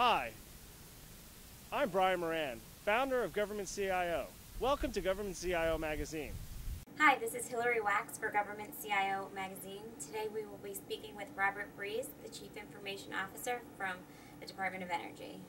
Hi, I'm Brian Moran, founder of Government CIO. Welcome to Government CIO Magazine. Hi, this is Hillary Wax for Government CIO Magazine. Today we will be speaking with Robert Breeze, the Chief Information Officer from the Department of Energy.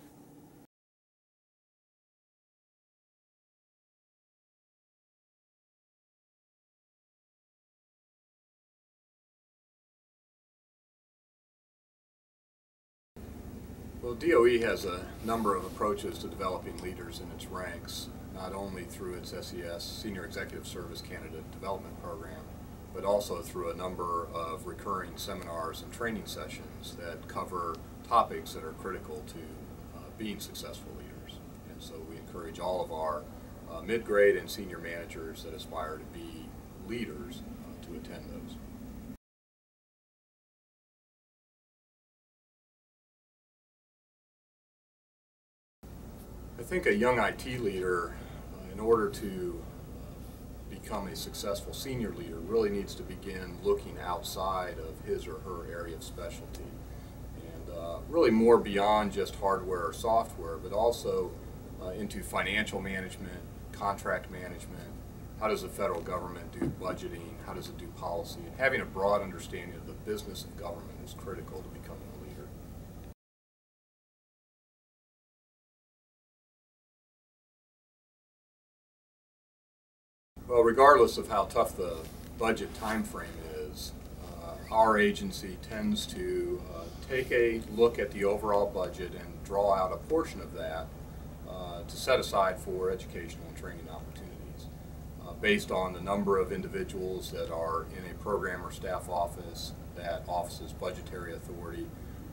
Well, DOE has a number of approaches to developing leaders in its ranks, not only through its SES, Senior Executive Service Candidate Development Program, but also through a number of recurring seminars and training sessions that cover topics that are critical to being successful leaders. And so we encourage all of our mid-grade and senior managers that aspire to be leaders to attend those. I think a young IT leader, in order to become a successful senior leader, really needs to begin looking outside of his or her area of specialty, and really more beyond just hardware or software, but also into financial management, contract management. How does the federal government do budgeting? How does it do policy? And having a broad understanding of the business of government is critical to becoming a leader. Well, regardless of how tough the budget time frame is, our agency tends to take a look at the overall budget and draw out a portion of that to set aside for educational and training opportunities. Based on the number of individuals that are in a program or staff office, that office's budgetary authority,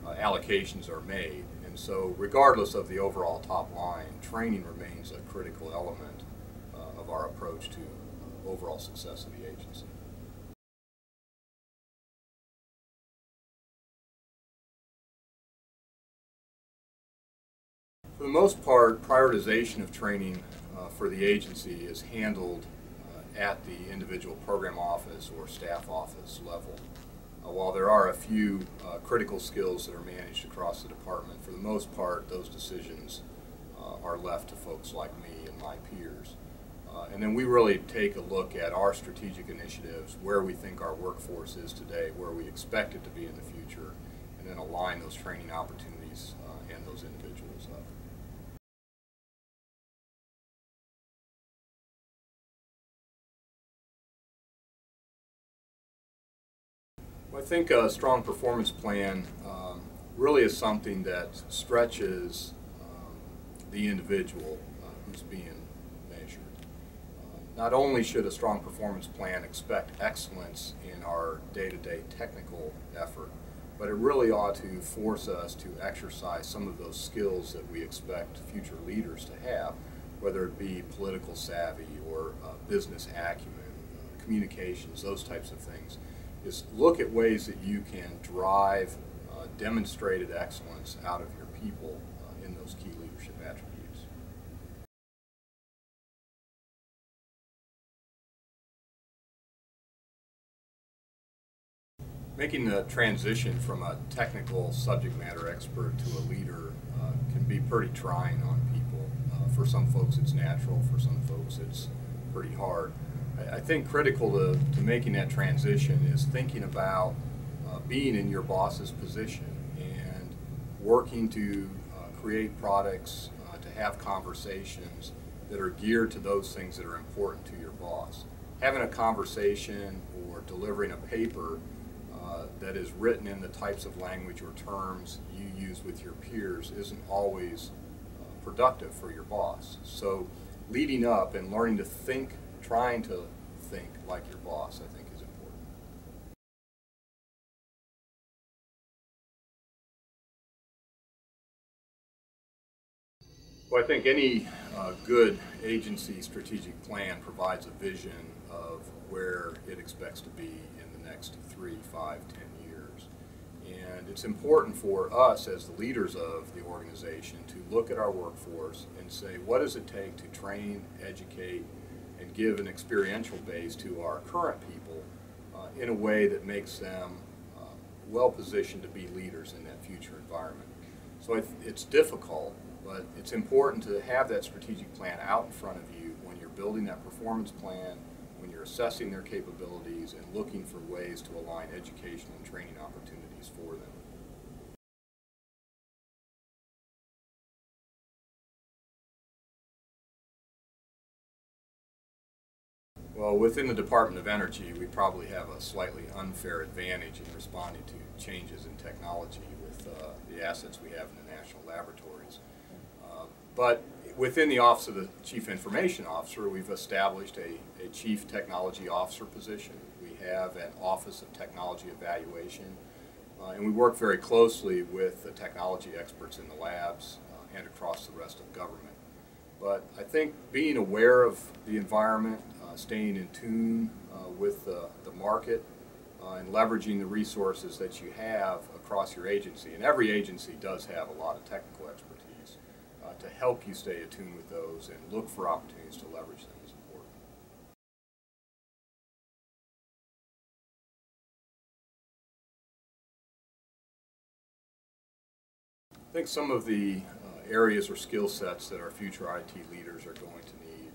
allocations are made. And so regardless of the overall top line, training remains a critical element of our approach to overall success of the agency. For the most part, prioritization of training for the agency is handled at the individual program office or staff office level. While there are a few critical skills that are managed across the department, for the most part, those decisions are left to folks like me and my peers. And then we really take a look at our strategic initiatives, where we think our workforce is today, where we expect it to be in the future, and then align those training opportunities and those individuals up. Well, I think a strong performance plan really is something that stretches the individual who's being measured. Not only should a strong performance plan expect excellence in our day-to-day technical effort, but it really ought to force us to exercise some of those skills that we expect future leaders to have, whether it be political savvy or business acumen, communications, those types of things. Is look at ways that you can drive demonstrated excellence out of your people in those key leadership attributes. Making the transition from a technical subject matter expert to a leader can be pretty trying on people. For some folks it's natural, for some folks it's pretty hard. I think critical to making that transition is thinking about being in your boss's position and working to create products, to have conversations that are geared to those things that are important to your boss. Having a conversation or delivering a paper that is written in the types of language or terms you use with your peers isn't always productive for your boss. So leading up and learning to think, trying to think like your boss, I think, is important. Well, I think any good agency strategic plan provides a vision of where it expects to be in the next 3, 5, 10 years. And it's important for us as the leaders of the organization to look at our workforce and say, what does it take to train, educate, and give an experiential base to our current people in a way that makes them well positioned to be leaders in that future environment. So it's difficult, but it's important to have that strategic plan out in front of you when you're building that performance plan, when you're assessing their capabilities and looking for ways to align educational and training opportunities for them. Well, within the Department of Energy, we probably have a slightly unfair advantage in responding to changes in technology with the assets we have in the national laboratories. But within the Office of the Chief Information Officer, we've established a Chief Technology Officer position. We have an Office of Technology Evaluation, and we work very closely with the technology experts in the labs and across the rest of government. But I think being aware of the environment, staying in tune with the market, and leveraging the resources that you have across your agency, and every agency does have a lot of technical expertise, to help you stay attuned with those and look for opportunities to leverage them is important. I think some of the areas or skill sets that our future IT leaders are going to need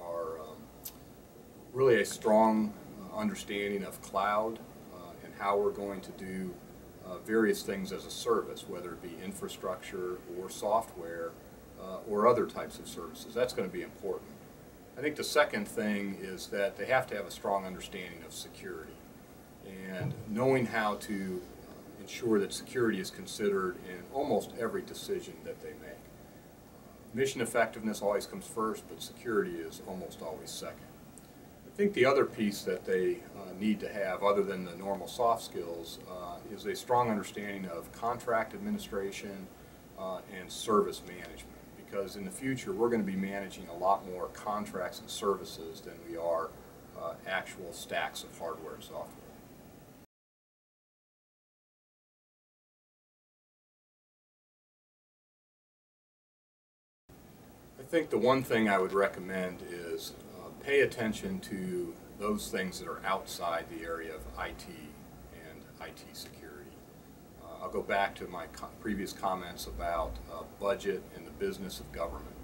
are really a strong understanding of cloud and how we're going to do various things as a service, whether it be infrastructure or software or other types of services. That's going to be important. I think the second thing is that they have to have a strong understanding of security and knowing how to ensure that security is considered in almost every decision that they make. Mission effectiveness always comes first, but security is almost always second. I think the other piece that they need to have, other than the normal soft skills, is a strong understanding of contract administration and service management. Because in the future, we're going to be managing a lot more contracts and services than we are actual stacks of hardware and software. I think the one thing I would recommend is pay attention to those things that are outside the area of IT and IT security. I'll go back to my previous comments about budget and the business of government.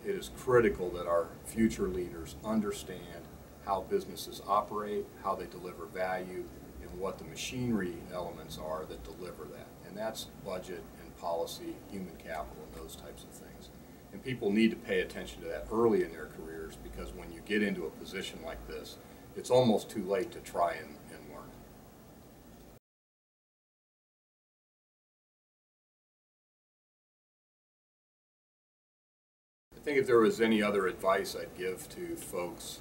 It is critical that our future leaders understand how businesses operate, how they deliver value, and what the machinery elements are that deliver that. And that's budget and policy, human capital, and those types of things. And people need to pay attention to that early in their careers, because when you get into a position like this, it's almost too late to try and learn. I think if there was any other advice I'd give to folks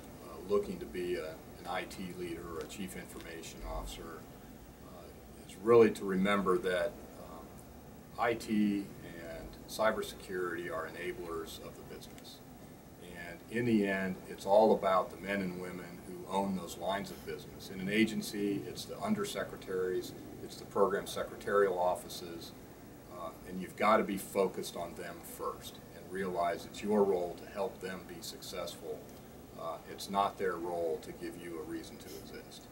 looking to be an IT leader or a chief information officer, is really to remember that IT and cybersecurity are enablers of the business. And in the end, it's all about the men and women who own those lines of business. In an agency, it's the undersecretaries, it's the program secretarial offices, and you've got to be focused on them first and realize it's your role to help them be successful. It's not their role to give you a reason to exist.